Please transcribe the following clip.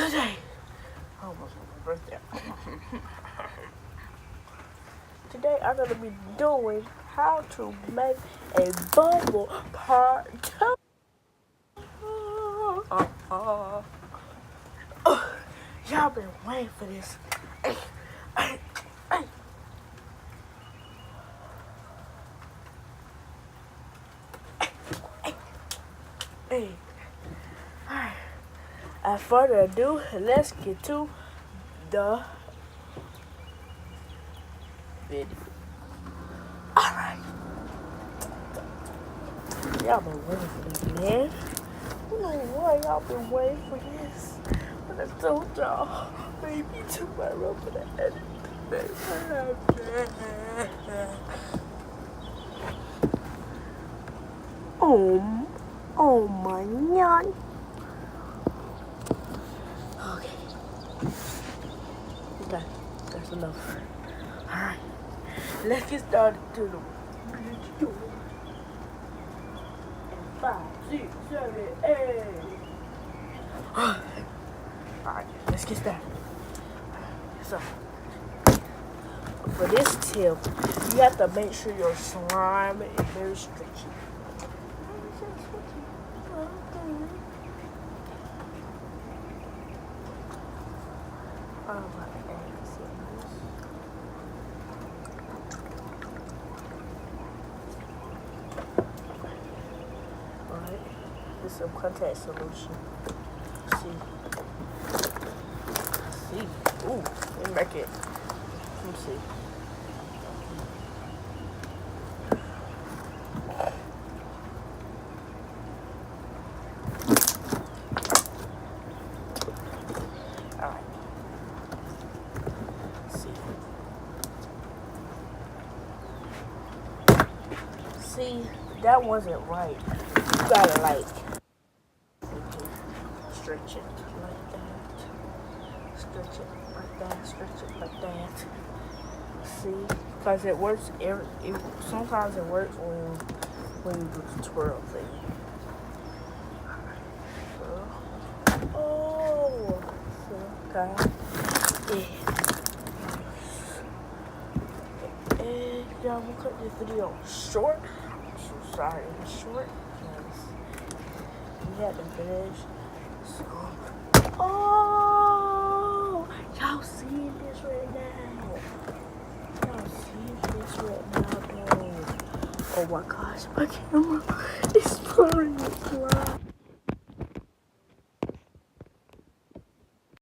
Today, almost my birthday. Today I'm gonna be doing how to make a bubble part 2. Y'all been waiting for this. Hey. Alright. Without further ado, let's get to the video. Alright. Y'all been waiting for this, man. I don't know why y'all been waiting for this. But I told y'all, maybe tomorrow for the edit. Oh my god. Okay, that's enough. Alright, let's get started to the video. 5, 6, 7, 8. Alright, let's get started. So, for this tip, you have to make sure your slime is very stretchy. Alright, this is some contact solution. See. Ooh, let me make it. Let me see. Alright. See, that wasn't right. You gotta like stretch it like that. Stretch it like that. Stretch it like that. See, because it works. Sometimes it works when you do the twirl thing. Okay. And y'all, we'll cut this video short. I'm so sorry it was short because we had to finish. So, y'all seeing this right now? Y'all seeing this right now, though? Oh my gosh, my camera is blurring the slide.